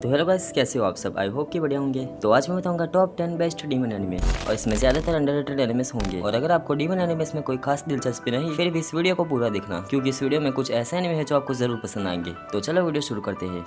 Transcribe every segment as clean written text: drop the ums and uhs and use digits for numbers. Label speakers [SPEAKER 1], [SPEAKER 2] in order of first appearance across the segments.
[SPEAKER 1] तो hello guys, कैसे हो आप सब। आई होप कि बढ़िया होंगे। तो आज मैं बताऊंगा टॉप 10 बेस्ट डीमन एनिमे और इसमें ज्यादातर अंडररेटेड एनिमेस होंगे। और अगर आपको डीमन एनिमेस में कोई खास दिलचस्पी नहीं, फिर भी इस वीडियो को पूरा देखना, क्योंकि इस वीडियो में कुछ ऐसे एनिमे है जो आपको जरूर पसंद आएंगे। तो चलो वीडियो शुरू करते हैं।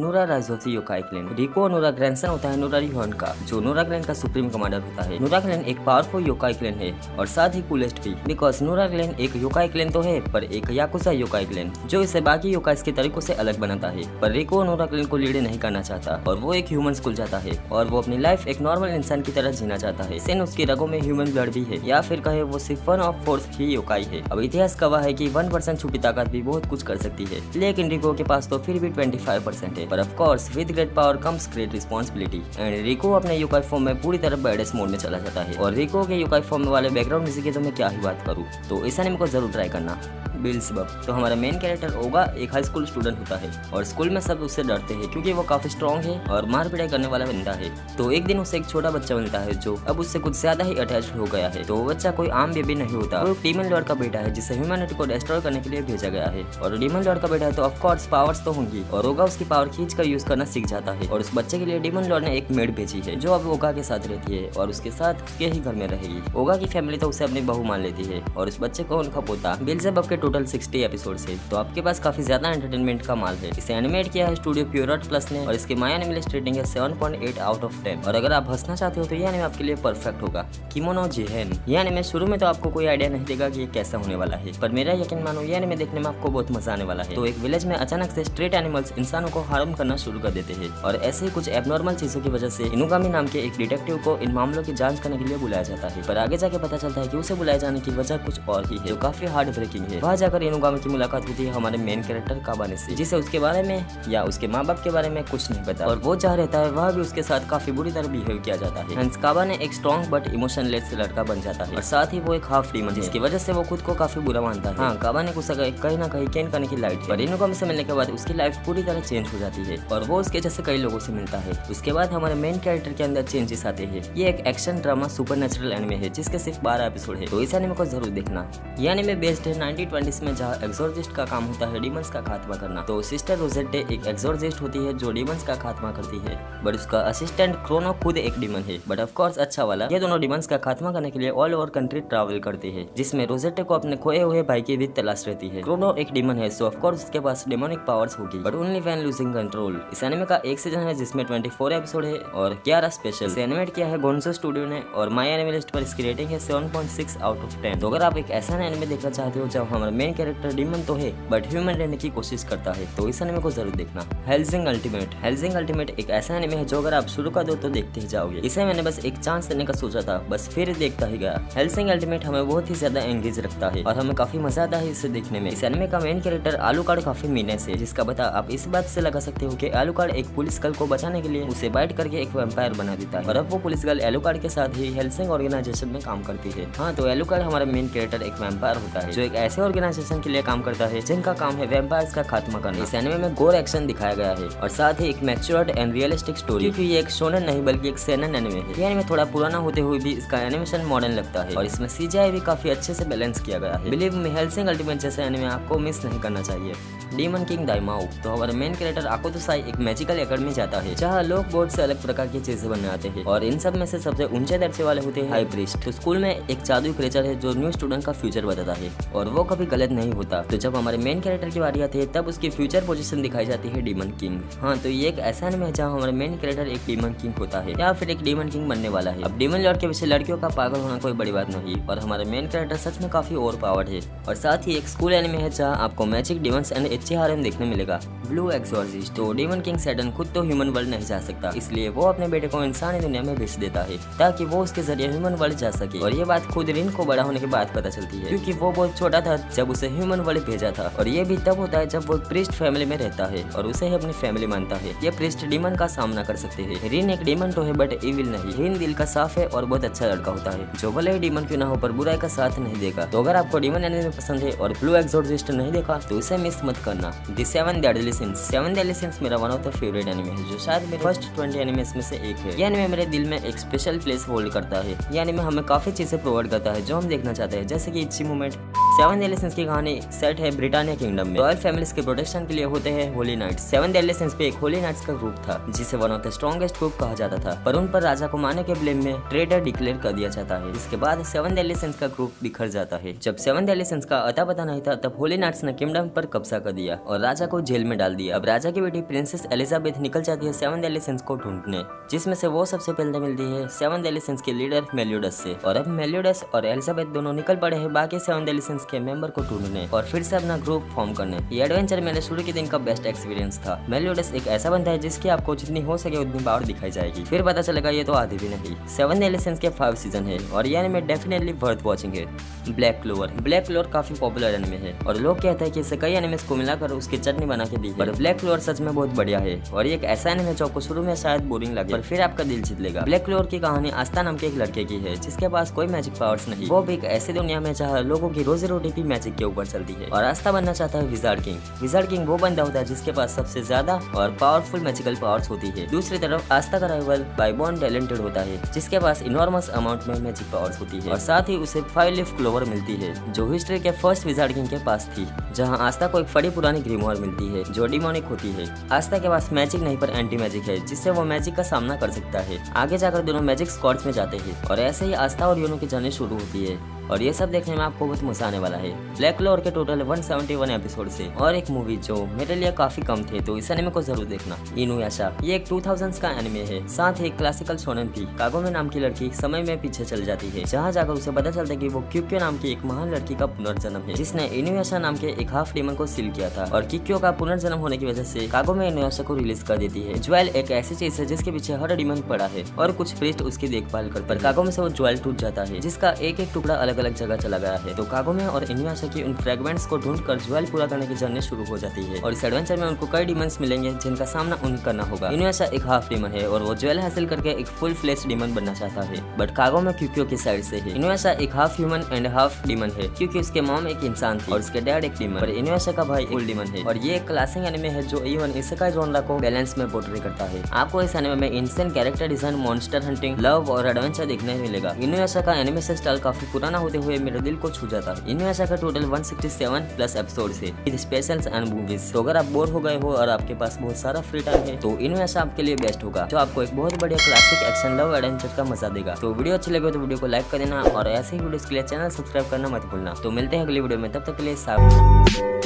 [SPEAKER 1] Nura rise of the yokai clan. Rikuo Nura grandson होता है नोरा रिहोन का, जो नोरा क्लैन का सुप्रीम कमांडर होता है। नोरा क्लैन एक पावरफुल योकाई क्लैन है और साथ ही कूलेस्ट भी, बिकॉज नोरा क्लैन एक योकाई क्लैन तो है, पर एक याकुजा योकाई क्लैन जो इसे बाकी योकाइस के तरीकों से अलग बनाता है। पर रिको नोरा क्लैन को लीड नहीं करना चाहता और वो एक ह्यूमन स्कूल जाता है और वो अपनी लाइफ एक नॉर्मल इंसान की तरह जीना चाहता है। सिन उसकी रगों में ह्यूमन ब्लड भी है, या फिर कहे वो सिर्फ 1/4 ही योकाई है। अब इतिहास गवाह है कि 1% छुपी ताकत भी बहुत कुछ कर सकती है, लेकिन रिको के पास तो फिर भी 25% है। पर of course with great power comes great responsibility. And Riko अपने योकाई फॉर्म में पूरी तरह बैडेस मोड में चला जाता है। और रिको के योकाई फॉर्म वाले बैकग्राउंड म्यूजिक की तो मैं क्या ही बात करूँ, तो इस एनिमे को जरूर ट्राई करना। बेल्ज़ेबब। तो हमारा मेन कैरेक्टर ओगा एक हाई स्कूल स्टूडेंट होता है और स्कूल में सब उससे डरते हैं क्योंकि वो काफी स्ट्रॉन्ग है और मार पिटाई करने वाला बंदा है। तो एक दिन उसे एक छोटा बच्चा मिलता है जो अब उससे कुछ ज्यादा ही अटैच हो गया है। तो वो बच्चा कोई आम बेबी नहीं होता, वो डीमन लॉर्ड का बेटा है जिसे ह्यूमैनिटी को डिस्ट्रॉय करने के लिए भेजा गया है। और डीमन लॉर्ड का बेटा है तो ऑफ कोर्स पावर्स तो होंगी, और ओगा उसकी पावर खींच कर यूज करना सीख जाता है। और उस बच्चे के लिए डीमन लॉर्ड ने एक मेड भेजी है जो अब ओगा के साथ रहती है और उसके साथ उसके ही घर में रहेगी। ओगा की फैमिली तो उसे अपनी बहू मान लेती है और उस बच्चे को उनका पोता। बेल्ज़ेबब के टोटल 60 एपिसोड से, तो आपके पास काफी ज्यादा एंटरटेनमेंट का माल है। इसे एनिमेट किया है स्टूडियो प्योरट प्लस ने और इसकी माय एनिमे रेटिंग है 7.8 आउट ऑफ 10। और अगर आप हंसना चाहते हो तो ये एनिमे आपके लिए परफेक्ट होगा। किमोनो जिहेन। ये एनिमे शुरू में तो आपको कोई आइडिया नहीं देगा कि ये कैसा होने वाला है, पर मेरा यकीन मानो ये एनिमे देखने में आपको बहुत मजा आने वाला है। तो एक विलेज में अचानक से स्ट्रीट एनिमल्स इंसानों को हार्म करना शुरू कर देते हैं और ऐसे ही कुछ एबनॉर्मल चीजों की वजह से इनुगामी नाम के एक डिटेक्टिव को इन मामलों की जांच करने के लिए बुलाया जाता है। पर आगे जाके पता चलता है कि उसे बुलाए जाने की वजह कुछ और ही है जो काफी हार्ट ब्रेकिंग है। वहाँ जाकर इनुगामी की मुलाकात होती है हमारे मेन कैरेक्टर काबाने से, जिसे उसके बारे में या उसके माँ बाप के बारे में कुछ नहीं पता, और वो जहाँ रहता है वह भी उसके साथ काफी बुरी तरह बिहेव किया जाता है। हंस काबाने एक स्ट्रॉन्ग बट इमोशनलेस लड़का बन जाता है और साथ ही वो एक हाफ डीमन है, जिसकी वजह से वो खुद को काफी बुरा मानता है। हाँ, काबाने को कहीं ना कहीं केन करने की लाइट, पर इनुगामी से मिलने के बाद उसकी लाइफ पूरी तरह चेंज हो जाती है और वो उसके जैसे कई लोगों से मिलता है। उसके बाद हमारे मेन कैरेक्टर के अंदर चेंजेस आते हैं। ये एक एक्शन ड्रामा सुपरनेचुरल एनिमे है जिसके सिर्फ 12 एपिसोड है, तो इस एनिमे को जरूर देखना। ये एनिमे बेस्ड है 1920s में, जहाँ एक्सोर्सिस्ट का काम होता है डीमंस का खात्मा करना। तो सिस्टर रोजेट्टे एक एक्सोर्सिस्ट होती है जो डीमंस का खात्मा करती है, बट उसका असिस्टेंट क्रोनो खुद एक डीमन है, बट ऑफ कोर्स अच्छा वाला। ये दोनों डीमंस का खात्मा करने के लिए ऑल ओवर कंट्री ट्रैवल करते हैं, जिसमें रोजेट्टे को अपने खोए हुए भाई की भी तलाश रहती है। क्रोनो एक डीमन है, सो ऑफ कोर्स उसके पास डेमोनिक पावर्स होगी, but only when losing control. इस एनिमे का एक सीजन है जिसमें 24 एपिसोड है और 11 स्पेशल। इसे एनिमेट किया है गोन्जो स्टूडियो ने और माय एनिमे लिस्ट पर इसकी रेटिंग है 7.6 आउट ऑफ 10। तो अगर आप एक ऐसा एनिमे देखना चाहते हो जब हमारा मेन कैरेक्टर डीमन तो है बट ह्यूमन रहने की कोशिश करता है, तो इस एनिमे को जरूर देखना। Helsing ultimate. हेल्सिंग अल्टीमेट एक ऐसा एनिमे है जो अगर आप शुरू कर दो तो देखते ही जाओगे। इसे मैंने बस एक चांस देने का सोचा था, बस फिर देखता ही गया। हेल्सिंग अल्टीमेट हमें बहुत ही ज्यादा एंगेज रखता है और हमें काफी मजा आता है इसे देखने में। इस एनिमे का मेन कैरेक्टर आलूकार्ड काफी मीनेस है, जिसका पता आप इस बात से लगा सकते हो कि आलूकार्ड एक पुलिस गर्ल को बचाने के लिए उसे बाइट करके एक वैम्पायर बना देता है और अब वो पुलिस गर्ल आलूकार्ड के साथ ही हेल्सिंग ऑर्गेनाइजेशन में काम करती है। हाँ, तो आलूकार्ड हमारा मेन कैरेक्टर एक वैम्पायर होता है जो एक ऐसे ऑर्गेनाइजेशन के लिए काम करता है जिनका काम है वैम्पायर्स का खात्मा करना। इस एनिमे में गोर एक्शन दिखाया गया है और साथ ही एक मैच्योर्ड एंड रियलिस्टिक स्टोरी, क्योंकि ये एक शोनन नहीं बल्कि एक सेनन एनिमे है। ये एनिमे थोड़ा पुराना होते हुए भी इसका एनिमेशन मॉडर्न लगता है और इसमें सीजीआई भी काफी अच्छे से बैलेंस किया गया है। बिलीव मी, हेल्सिंग अल्टीमेट जैसे एनिमे आपको मिस नहीं करना चाहिए। Demon king Daimao. तो हमारा मेन कैरेक्टर आकोतोसाई एक मैजिकल एकेडमी जाता है जहाँ लोग बोर्ड से अलग प्रकार की चीजें बनने आते हैं और इन सब में से सबसे ऊंचे दर्जे वाले होते हैं हाई प्रीस्ट। तो स्कूल में एक जादुई क्रिएचर है जो न्यू स्टूडेंट का फ्यूचर बताता है और वो कभी गलत नहीं होता। तो जब हमारे मेन कैरेक्टर की बारी आती है तब उसकी फ्यूचर पोजीशन दिखाई जाती है डीमन किंग। हाँ, तो ये एक ऐसा एनिमे है जहाँ हमारे मेन कैरेक्टर एक डीमन किंग होता है या फिर एक डीमन किंग बनने वाला है। अब डीमन लॉर्ड के पीछे लड़कियों का पागल होना कोई बड़ी बात नहीं और हमारा मेन कैरेक्टर सच में काफी ओवर पावर्ड है। और साथ ही एक स्कूल एनिमे है जहाँ आपको मैजिक डीमंस एंड एच्ची हारेम देखने मिलेगा। ब्लू एक्सोर्सिस्ट। तो डीमन किंग सैटर्न खुद तो ह्यूमन वर्ल्ड नहीं जा सकता, इसलिए वो अपने बेटे को इंसानी दुनिया में भेज देता है ताकि वो उसके जरिए ह्यूमन वर्ल्ड जा सके। और ये बात खुद रिन को बड़ा होने के बाद पता चलती है, क्योंकि वो बहुत छोटा था जब उसे ह्यूमन वर्ल्ड भेजा था। और ये भी तब होता है जब वो प्रीस्ट फैमिली में रहता है और उसे ही अपनी फैमिली मानता है। ये प्रीस्ट डीमन का सामना कर सकते हैं। रिन एक डीमन तो है बट इविल नहीं। रिन दिल का साफ है और बहुत अच्छा लड़का होता है जो भले ही डीमन क्यों ना हो पर बुराई का साथ नहीं देगा। तो अगर आपको डीमन एनिमे पसंद है और ब्लू एक्सोर्सिस्ट नहीं देखा तो इसे मिस मत करना। The seven deadly sins. Seven deadly sins मेरा one of the favourite anime है, जो शायद मेरे फर्स्ट 20 एनिमेस में से एक है। ये एनिमे मेरे दिल में एक स्पेशल प्लेस होल्ड करता है। ये एनिमे हमें काफी चीजें प्रोवाइड करता है जो हम देखना चाहते हैं, जैसे कि इच्छी मूवमेंट। सेवन डेडली सिंस की कहानी सेट है ब्रिटानिया किंगडम में। रॉयल फैमिलीज के प्रोटेक्शन के लिए होते हैं holy knights. Seven deadly sins पे एक होली नाइट्स का ग्रुप था, जिसे one of the strongest group कहा जाता था, पर उन पर राजा को मारने के ब्लेम में ट्रेडर डिक्लेयर कर दिया जाता है। इसके बाद सेवन डेडली सिंस का ग्रुप बिखर जाता है। जब सेवन डेडली सिंस का अता पता नहीं था, तब होली नाइट्स ने किंगडम पर कब्जा कर दिया और राजा को जेल में डाल दिया। अब राजा की बेटी प्रिंसेस एलिजाबेथ निकल जाती है सेवन डेडली सिंस को ढूंढने, जिसमें से वो सबसे पहले मिलती है सेवन डेडली सिंस के लीडर मेलियोडस से। और अब मेलियोडस और एलिजाबेथ दोनों निकल पड़े हैं बाकी सेवन डेडली सिंस के मेंबर को ढूंढने और फिर से अपना ग्रुप फॉर्म करने। ये एडवेंचर मेरे शुरू के दिन का बेस्ट एक्सपीरियंस था। मेलियोडस एक ऐसा बंदा है जिसकी आपको जितनी हो सके उतनी पावर दिखाई जाएगी, फिर पता चलेगा ये तो आधी भी नहीं। सेवन डेडली सिंस के 5 सीजन है और ये एनिमे डेफिनेटली वर्थ वॉचिंग है। Black clover. ब्लैक क्लोवर काफी पॉपुलर एनिमे है और लोग कहते हैं कि इसे कई एनिमेस को मिलाकर उसकी चटनी बना के दी है, पर ब्लैक क्लोवर सच में बहुत बढ़िया है और ये एक ऐसा एनिमे जो आपको शुरू में शायद बोरिंग लगे पर फिर आपका दिल जीत लेगा। ब्लैक क्लोवर की कहानी आस्था नाम के एक लड़के की है जिसके पास कोई मैजिक पावर्स नहीं। वो भी एक ऐसी दुनिया में जहाँ लोगों की रोजी रोटी भी मैजिक के ऊपर चलती है और आस्था बनना चाहता है विजार्ड किंग। विजार्ड किंग वो बंदा होता है जिसके पास सबसे ज्यादा और पावरफुल मैजिकल पावर्स होती है। दूसरी तरफ आस्था का राइवल बाय बॉर्न टैलेंटेड होता है जिसके पास इनॉर्मस अमाउंट में मैजिक पावर्स होती है और साथ ही उसे 5 लीफ क्लोवर मिलती है जो हिस्ट्री के फर्स्ट विजार्ड किंग के पास थी, जहां आस्था को एक बड़ी पुरानी ग्रीमोर मिलती है जो डिमोनिक होती है। आस्था के पास मैजिक नहीं पर एंटी मैजिक है जिससे वो मैजिक का सामना कर सकता है। आगे जाकर दोनों मैजिक स्क्वाड्स में जाते हैं और ऐसे ही आस्था और यूनो की जर्नी शुरू होती है और ये सब देखने में आपको बहुत मजा आने वाला है। ब्लैक क्लोवर के टोटल 171 एपिसोड से और एक मूवी जो मेरे लिए काफी कम थे, तो इस एनिमे को जरूर देखना। इनुयाशा। ये एक 2000s का एनिमे है, साथ ही एक क्लासिकल शोनेन थी। कागोमे नाम की लड़की समय में पीछे चल जाती है, जहाँ जाकर उसे पता चलता है कि वो क्यूक्यो नाम की एक महान लड़की का पुनर्जन्म है जिसने इनुयाशा नाम के एक हाफ डीमन को सील किया था और क्यूक्यो का पुनर्जन्म होने की वजह से कागोमे इनुयाशा को रिलीज कर देती है। ज्वेल एक ऐसी चीज है जिसके पीछे हर डीमन पड़ा है और कुछ प्रीस्ट उसकी देखभाल कर, पर कागोमे से वो ज्वेल टूट जाता है जिसका एक एक टुकड़ा अलग अलग जगह चला गया है। तो कागोमे और इनुयाशा की उन फ्रेगमेंट्स को ढूंढकर ज्वेल पूरा करने की जर्नी शुरू हो जाती है और इस एडवेंचर में उनको कई डीमंस मिलेंगे जिनका सामना उन्हें करना होगा। इनुयाशा एक हाफ डीमन है और वो ज्वेल हासिल करके एक फुल फ्लेश डीमन बनना चाहता है, बट कागोमे क्यूक्यो की साइड से है। इनुयाशा एक half human and half demon है क्योंकि उसके मॉम एक इंसान थी और उसके डैड एक डीमन, पर इनुयाशा का भाई फुल डीमन है। और ये एक क्लासिक एनिमे है जो इवन इसेकाई जॉनरा को बैलेंस में पोर्ट्रे करता है। आपको इस एनिमे में इंसेंट character design, monster hunting, love और एडवेंचर देखने मिलेगा। इनुयाशा का एनिमेशन स्टाइल काफी पुराना होते हुए मेरे दिल को छू जाता है। इनुयाशा का टोटल 167 प्लस एपिसोड है विद स्पेशल्स एंड मूवीज। तो अगर आप बोर हो गए हो और आपके पास बहुत सारा फ्री टाइम है तो इनुयाशा आपके लिए बेस्ट होगा, जो आपको एक बहुत बढ़िया क्लासिक एक्शन लव एडवेंचर का मजा देगा। तो वीडियो अच्छी लगे तो वीडियो को लाइक कर देना और ऐसे ही वीडियोस के लिए चैनल सब्सक्राइब करना मत भूलना। तो मिलते हैं अगली वीडियो में, तब तक के लिए साथ।